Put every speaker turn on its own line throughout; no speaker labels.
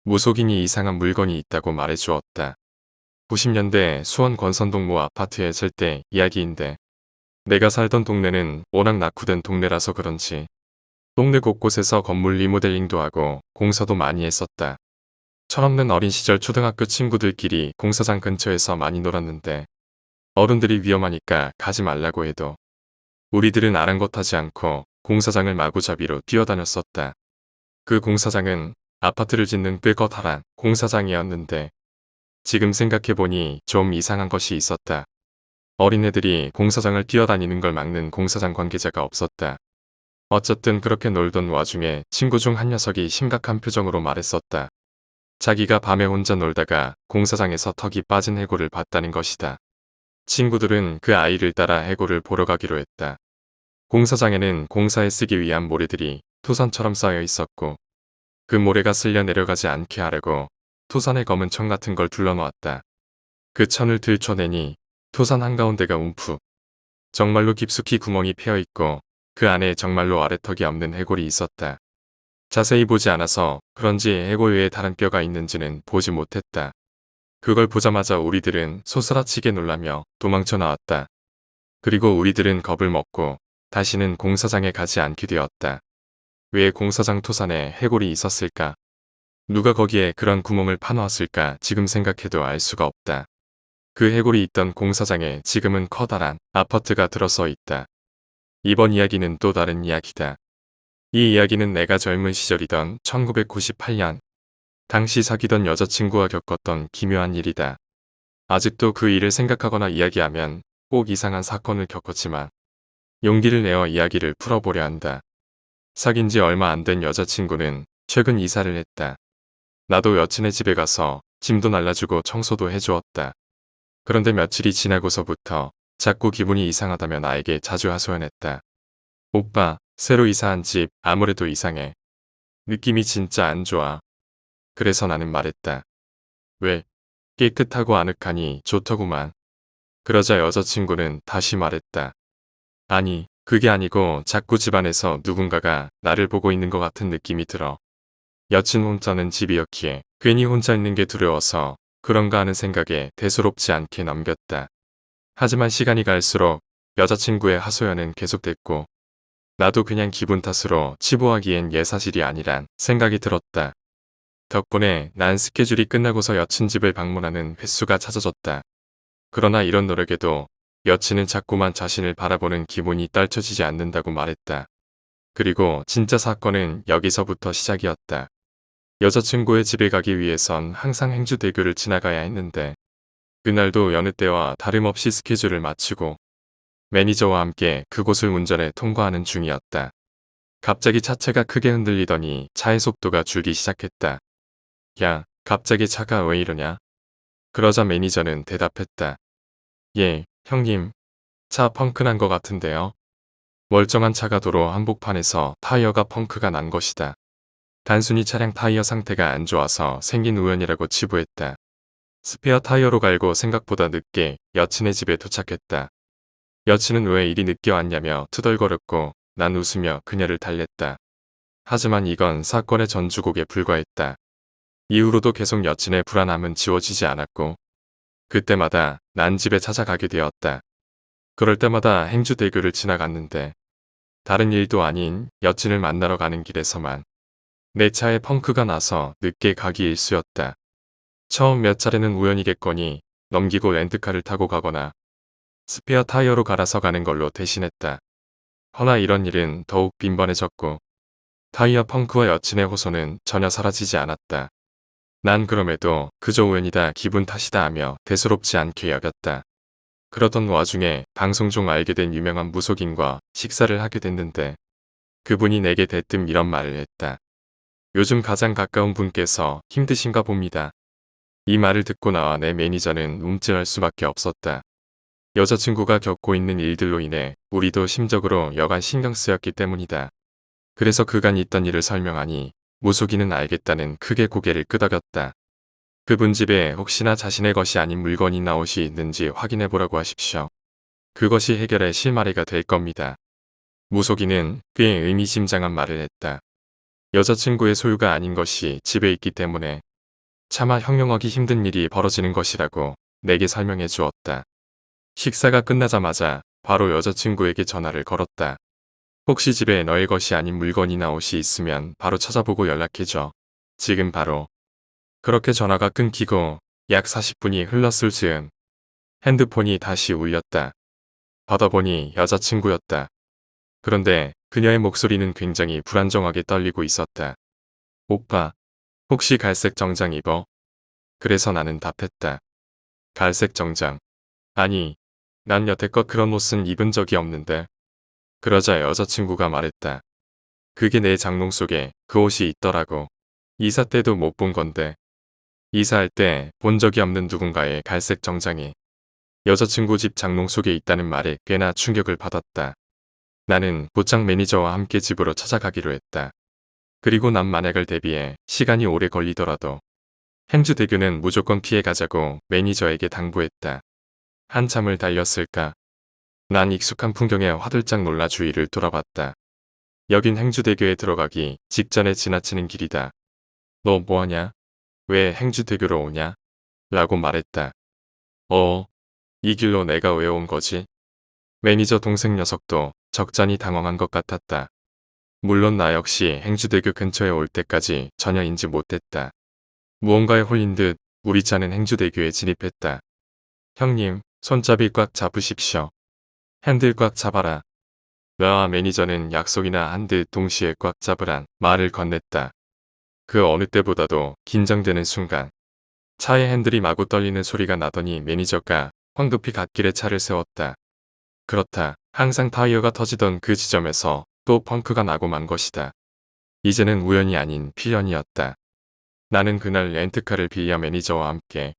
무속인이 이상한 물건이 있다고 말해주었다. 90년대 수원 권선동 모 아파트에 살 때 이야기인데 내가 살던 동네는 워낙 낙후된 동네라서 그런지 동네 곳곳에서 건물 리모델링도 하고 공사도 많이 했었다. 철없는 어린 시절 초등학교 친구들끼리 공사장 근처에서 많이 놀았는데 어른들이 위험하니까 가지 말라고 해도 우리들은 아랑곳하지 않고 공사장을 마구잡이로 뛰어다녔었다. 그 공사장은 아파트를 짓는 꽤 커다란 공사장이었는데 지금 생각해보니 좀 이상한 것이 있었다. 어린애들이 공사장을 뛰어다니는 걸 막는 공사장 관계자가 없었다. 어쨌든 그렇게 놀던 와중에 친구 중 한 녀석이 심각한 표정으로 말했었다. 자기가 밤에 혼자 놀다가 공사장에서 턱이 빠진 해골을 봤다는 것이다. 친구들은 그 아이를 따라 해골을 보러 가기로 했다. 공사장에는 공사에 쓰기 위한 모래들이 토산처럼 쌓여 있었고 그 모래가 쓸려 내려가지 않게 하려고 토산에 검은 천 같은 걸 둘러놓았다. 그 천을 들춰내니 토산 한가운데가 움푹 정말로 깊숙이 구멍이 패여 있고 그 안에 정말로 아래턱이 없는 해골이 있었다. 자세히 보지 않아서 그런지 해골 외에 다른 뼈가 있는지는 보지 못했다. 그걸 보자마자 우리들은 소스라치게 놀라며 도망쳐 나왔다. 그리고 우리들은 겁을 먹고 다시는 공사장에 가지 않게 되었다. 왜 공사장 토산에 해골이 있었을까? 누가 거기에 그런 구멍을 파놓았을까 지금 생각해도 알 수가 없다. 그 해골이 있던 공사장에 지금은 커다란 아파트가 들어서 있다. 이번 이야기는 또 다른 이야기다. 이 이야기는 내가 젊은 시절이던 1998년 당시 사귀던 여자친구와 겪었던 기묘한 일이다. 아직도 그 일을 생각하거나 이야기하면 꼭 이상한 사건을 겪었지만 용기를 내어 이야기를 풀어보려 한다. 사귄 지 얼마 안 된 여자친구는 최근 이사를 했다. 나도 여친의 집에 가서 짐도 날라주고 청소도 해주었다. 그런데 며칠이 지나고서부터 자꾸 기분이 이상하다며 나에게 자주 하소연했다. 오빠, 새로 이사한 집 아무래도 이상해. 느낌이 진짜 안 좋아. 그래서 나는 말했다. 왜? 깨끗하고 아늑하니 좋더구만. 그러자 여자친구는 다시 말했다. 아니, 그게 아니고 자꾸 집안에서 누군가가 나를 보고 있는 것 같은 느낌이 들어. 여친 혼자는 집이었기에 괜히 혼자 있는 게 두려워서 그런가 하는 생각에 대수롭지 않게 넘겼다. 하지만 시간이 갈수록 여자친구의 하소연은 계속됐고 나도 그냥 기분 탓으로 치부하기엔 예사실이 아니란 생각이 들었다. 덕분에 난 스케줄이 끝나고서 여친 집을 방문하는 횟수가 잦아졌다. 그러나 이런 노력에도 여친은 자꾸만 자신을 바라보는 기분이 떨쳐지지 않는다고 말했다. 그리고 진짜 사건은 여기서부터 시작이었다. 여자친구의 집에 가기 위해선 항상 행주대교를 지나가야 했는데 그날도 여느 때와 다름없이 스케줄을 마치고 매니저와 함께 그곳을 운전해 통과하는 중이었다. 갑자기 차체가 크게 흔들리더니 차의 속도가 줄기 시작했다. 야, 갑자기 차가 왜 이러냐? 그러자 매니저는 대답했다. 예, 형님. 차 펑크 난 것 같은데요. 멀쩡한 차가 도로 한복판에서 타이어가 펑크가 난 것이다. 단순히 차량 타이어 상태가 안 좋아서 생긴 우연이라고 치부했다. 스페어 타이어로 갈고 생각보다 늦게 여친의 집에 도착했다. 여친은 왜 이리 늦게 왔냐며 투덜거렸고 난 웃으며 그녀를 달랬다. 하지만 이건 사건의 전주곡에 불과했다. 이후로도 계속 여친의 불안함은 지워지지 않았고 그때마다 난 집에 찾아가게 되었다. 그럴 때마다 행주대교를 지나갔는데 다른 일도 아닌 여친을 만나러 가는 길에서만 내 차에 펑크가 나서 늦게 가기 일쑤였다. 처음 몇 차례는 우연이겠거니 넘기고 렌트카를 타고 가거나 스페어 타이어로 갈아서 가는 걸로 대신했다. 허나 이런 일은 더욱 빈번해졌고 타이어 펑크와 여친의 호소는 전혀 사라지지 않았다. 난 그럼에도 그저 우연이다 기분 탓이다 하며 대수롭지 않게 여겼다. 그러던 와중에 방송 중 알게 된 유명한 무속인과 식사를 하게 됐는데 그분이 내게 대뜸 이런 말을 했다. 요즘 가장 가까운 분께서 힘드신가 봅니다. 이 말을 듣고 나와 내 매니저는 움찔할 수밖에 없었다. 여자친구가 겪고 있는 일들로 인해 우리도 심적으로 여간 신경 쓰였기 때문이다. 그래서 그간 있던 일을 설명하니 무속인은 알겠다는 크게 고개를 끄덕였다. 그분 집에 혹시나 자신의 것이 아닌 물건이나 옷이 있는지 확인해보라고 하십시오. 그것이 해결의 실마리가 될 겁니다. 무속인은 꽤 의미심장한 말을 했다. 여자친구의 소유가 아닌 것이 집에 있기 때문에 차마 형용하기 힘든 일이 벌어지는 것이라고 내게 설명해 주었다. 식사가 끝나자마자 바로 여자친구에게 전화를 걸었다. 혹시 집에 너의 것이 아닌 물건이나 옷이 있으면 바로 찾아보고 연락해줘. 지금 바로. 그렇게 전화가 끊기고 약 40분이 흘렀을 즈음 핸드폰이 다시 울렸다. 받아보니 여자친구였다. 그런데 그녀의 목소리는 굉장히 불안정하게 떨리고 있었다. 오빠, 혹시 갈색 정장 입어? 그래서 나는 답했다. 갈색 정장. 아니, 난 여태껏 그런 옷은 입은 적이 없는데. 그러자 여자친구가 말했다. 그게 내 장롱 속에 그 옷이 있더라고. 이사 때도 못 본 건데. 이사할 때 본 적이 없는 누군가의 갈색 정장이 여자친구 집 장롱 속에 있다는 말에 꽤나 충격을 받았다. 나는 보장 매니저와 함께 집으로 찾아가기로 했다. 그리고 난 만약을 대비해 시간이 오래 걸리더라도 행주대교는 무조건 피해가자고 매니저에게 당부했다. 한참을 달렸을까? 난 익숙한 풍경에 화들짝 놀라 주위를 돌아봤다. 여긴 행주대교에 들어가기 직전에 지나치는 길이다. 너 뭐하냐? 왜 행주대교로 오냐? 라고 말했다. 이 길로 내가 왜 온 거지? 매니저 동생 녀석도 적잖이 당황한 것 같았다. 물론 나 역시 행주대교 근처에 올 때까지 전혀 인지 못했다. 무언가에 홀린 듯 우리 차는 행주대교에 진입했다. 형님, 손잡이 꽉 잡으십시오. 핸들 꽉 잡아라. 나와 매니저는 약속이나 한 듯 동시에 꽉 잡으란 말을 건넸다. 그 어느 때보다도 긴장되는 순간 차의 핸들이 마구 떨리는 소리가 나더니 매니저가 황급히 갓길에 차를 세웠다. 그렇다. 항상 타이어가 터지던 그 지점에서 또 펑크가 나고 만 것이다. 이제는 우연이 아닌 필연이었다. 나는 그날 렌트카를 빌려 매니저와 함께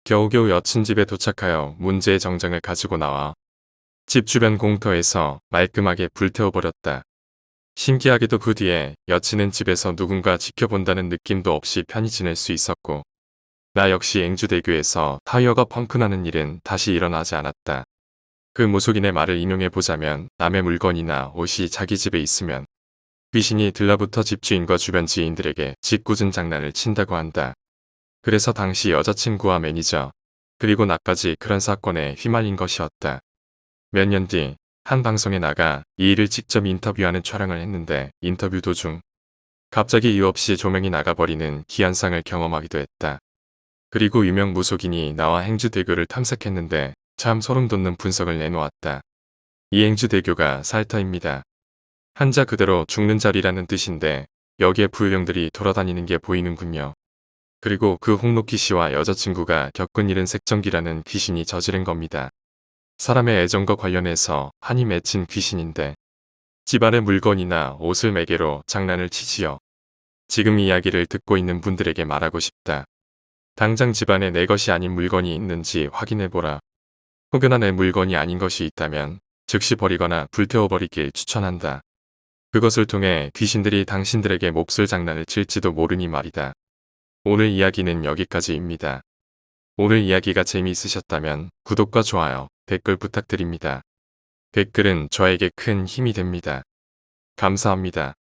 겨우겨우 여친 집에 도착하여 문제의 정장을 가지고 나와 집 주변 공터에서 말끔하게 불태워버렸다. 신기하게도 그 뒤에 여친은 집에서 누군가 지켜본다는 느낌도 없이 편히 지낼 수 있었고 나 역시 eng주대교에서 타이어가 펑크나는 일은 다시 일어나지 않았다. 그 무속인의 말을 인용해보자면 남의 물건이나 옷이 자기 집에 있으면 귀신이 들러붙어 집주인과 주변 지인들에게 짓궂은 장난을 친다고 한다. 그래서 당시 여자친구와 매니저 그리고 나까지 그런 사건에 휘말린 것이었다. 몇 년 뒤 한 방송에 나가 이 일을 직접 인터뷰하는 촬영을 했는데 인터뷰 도중 갑자기 이유 없이 조명이 나가버리는 기현상을 경험하기도 했다. 그리고 유명 무속인이 나와 행주대교를 탐색했는데 참 소름 돋는 분석을 내놓았다. 이 행주대교가 살터입니다. 한자 그대로 죽는 자리라는 뜻인데 여기에 불령들이 돌아다니는 게 보이는군요. 그리고 그 홍록기 씨와 여자친구가 겪은 일은 색정기라는 귀신이 저지른 겁니다. 사람의 애정과 관련해서 한이 맺힌 귀신인데 집안의 물건이나 옷을 매개로 장난을 치지요. 지금 이야기를 듣고 있는 분들에게 말하고 싶다. 당장 집안에 내 것이 아닌 물건이 있는지 확인해보라. 혹여나 내 물건이 아닌 것이 있다면 즉시 버리거나 불태워버리길 추천한다. 그것을 통해 귀신들이 당신들에게 몹쓸 장난을 칠지도 모르니 말이다. 오늘 이야기는 여기까지입니다. 오늘 이야기가 재미있으셨다면 구독과 좋아요, 댓글 부탁드립니다. 댓글은 저에게 큰 힘이 됩니다. 감사합니다.